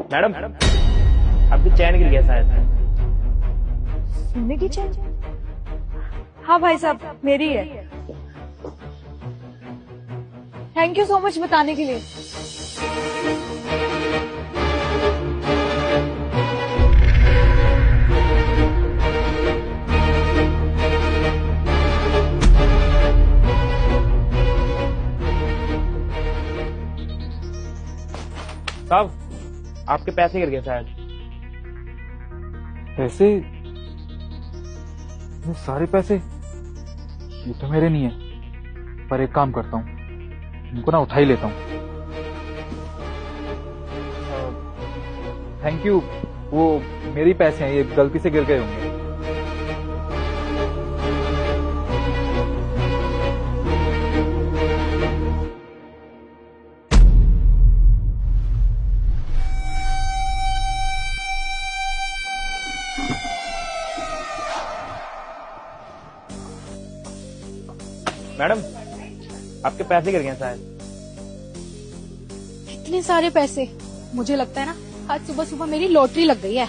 Madam आपकी चैन गिर गया शायद। सोने की चैन? हाँ भाई साहब, मेरी है। थैंक यू सो मच बताने के लिए। साहब आपके पैसे गिर गए शायद। पैसे? ये सारे पैसे? ये तो मेरे नहीं है, पर एक काम करता हूँ, इनको ना उठा ही लेता हूँ। थैंक यू, वो मेरे पैसे हैं, ये गलती से गिर गए होंगे। मैडम आपके पैसे गिर गए शायद। इतने सारे पैसे, मुझे लगता है ना आज सुबह सुबह मेरी लॉटरी लग गई है।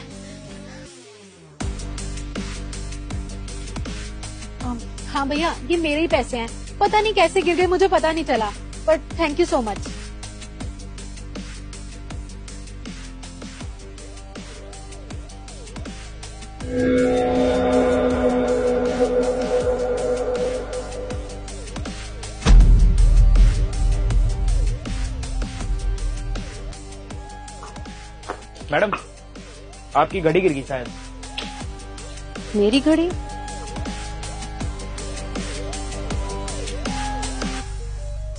हाँ भैया, ये मेरे ही पैसे हैं, पता नहीं कैसे गिर गए, मुझे पता नहीं चला, but thank you so much. Madam आपकी घड़ी गिर गई शायद। मेरी घड़ी?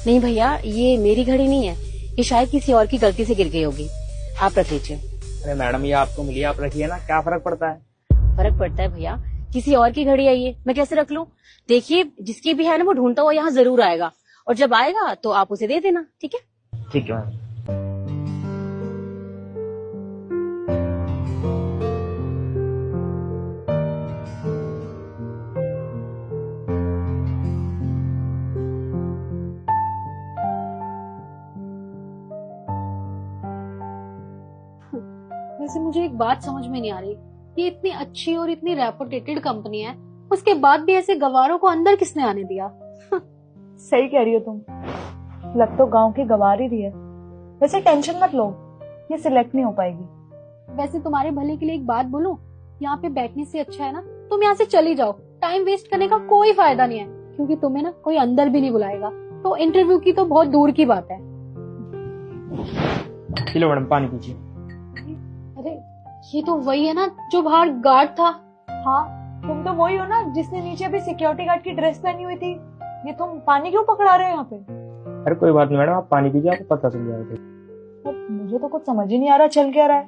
नहीं भैया, ये मेरी घड़ी नहीं है, ये शायद किसी और की गलती से गिर गई होगी। आप रख लीजिए। अरे मैडम ये आपको मिली, आप रखिए ना, क्या फर्क पड़ता है। फर्क पड़ता है भैया, किसी और की घड़ी आई है, मैं कैसे रख लूं? देखिए जिसकी भी है ना, वो ढूंढता हुआ यहाँ जरूर आएगा, और जब आएगा तो आप उसे दे देना, ठीक है? ठीक है मैम। वैसे मुझे एक बात समझ में नहीं आ रही, ये इतनी अच्छी और इतनी रेपुटेटेड कंपनी है, उसके बाद भी ऐसे गवारों को अंदर किसने आने दिया? सही कह रही हो तुम, लग तो गांव की गवार ही रही है। वैसे टेंशन मत लो, ये सिलेक्ट नहीं हो पाएगी। वैसे तुम्हारे भले के लिए एक बात बोलूं, यहाँ पे बैठने से अच्छा है ना तुम यहाँ से चली जाओ, टाइम वेस्ट करने का कोई फायदा नहीं है, क्योंकि तुम्हें ना कोई अंदर भी नहीं बुलाएगा, तो इंटरव्यू की तो बहुत दूर की बात है। चलो मैडम पानी पीजिए। अरे ये तो वही है ना जो बाहर गार्ड था। हाँ, तुम तो वही हो ना जिसने नीचे अभी सिक्योरिटी गार्ड की ड्रेस पहनी हुई थी। ये तुम पानी क्यों पकड़ा रहे हो यहाँ पे? अरे कोई बात नहीं मैडम, आप पानी पीजिए, आपको पता चल जाएगा। मुझे तो कुछ समझ ही नहीं आ रहा चल क्या रहा है।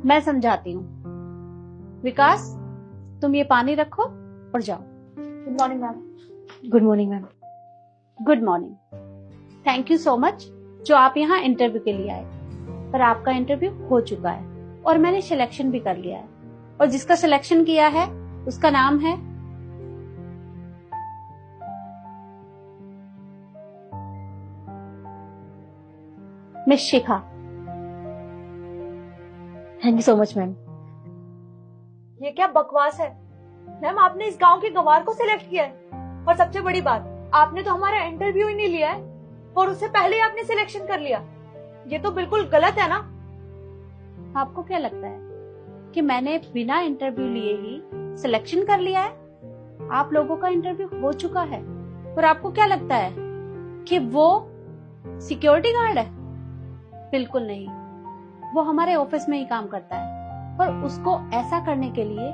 मैं समझाती हूँ। विकास, तुम ये पानी रखो और जाओ। Good morning ma'am. Good morning ma'am. Good morning. Thank you so much जो आप यहाँ इंटरव्यू के लिए आए, पर आपका इंटरव्यू हो चुका है और मैंने सिलेक्शन भी कर लिया है, और जिसका सिलेक्शन किया है उसका नाम है miss Shikha. Thank you so much ma'am. ये क्या बकवास है मैम, आपने इस गांव के गवार को सिलेक्ट किया है, और सबसे बड़ी बात, आपने तो हमारा इंटरव्यू ही नहीं लिया है और उससे पहले ही आपने सिलेक्शन कर लिया। ये तो बिल्कुल गलत है ना। आपको क्या लगता है कि मैंने बिना इंटरव्यू लिए ही सिलेक्शन कर लिया है? आप लोगों का इंटरव्यू हो चुका है, और आपको क्या लगता है कि वो सिक्योरिटी गार्ड है? बिल्कुल नहीं, वो हमारे ऑफिस में ही काम करता है, और उसको ऐसा करने के लिए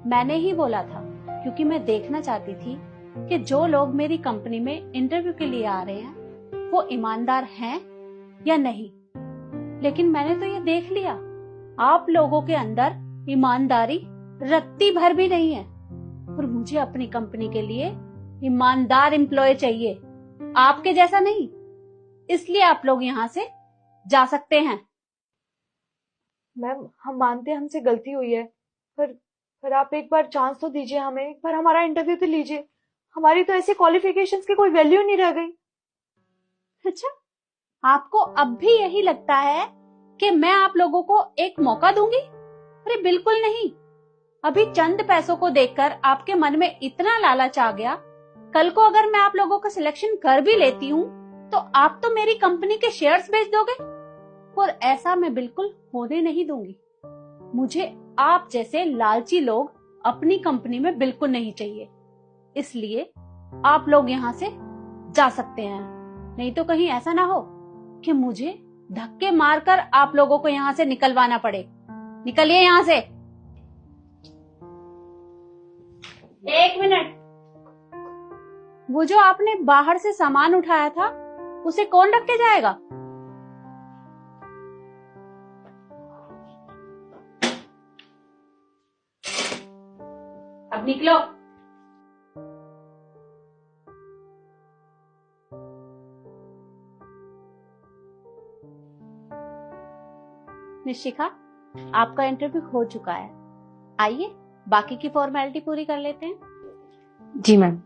मैंने ही बोला था, क्योंकि मैं देखना चाहती थी कि जो लोग मेरी कंपनी में इंटरव्यू के लिए आ रहे हैं वो ईमानदार हैं या नहीं। लेकिन मैंने तो ये देख लिया, आप लोगों के अंदर ईमानदारी रत्ती भर भी नहीं है, और मुझे अपनी कंपनी के लिए ईमानदार एम्प्लॉय चाहिए, आपके जैसा नहीं। इसलिए आप लोग यहाँ से जा सकते हैं। मैम हम मानते हैं हमसे गलती हुई है, पर आप एक बार चांस तो दीजिए हमें, एक बार हमारा इंटरव्यू तो लीजिए। हमारी तो ऐसे क्वालिफिकेशंस की कोई वैल्यू नहीं रह गई। अच्छा, आपको अब भी यही लगता है कि मैं आप लोगों को एक मौका दूंगी? अरे बिल्कुल नहीं। अभी चंद पैसों को देखकर आपके मन में इतना लालच आ गया, कल को अगर मैं आप लोगों का सिलेक्शन कर भी लेती हूँ तो आप तो मेरी कंपनी के शेयर्स बेच दोगे, और ऐसा मैं बिल्कुल होने नहीं दूंगी। मुझे आप जैसे लालची लोग अपनी कंपनी में बिल्कुल नहीं चाहिए। इसलिए आप लोग यहाँ से जा सकते हैं, नहीं तो कहीं ऐसा ना हो कि मुझे धक्के मारकर आप लोगों को यहाँ से निकलवाना पड़े। निकलिए यहाँ से। 1 मिनट। वो जो आपने बाहर से सामान उठाया था उसे कौन रख के जाएगा? अब निकलो। निशिका, आपका इंटरव्यू हो चुका है। आइए बाकी की फॉर्मेलिटी पूरी कर लेते हैं। जी मैम।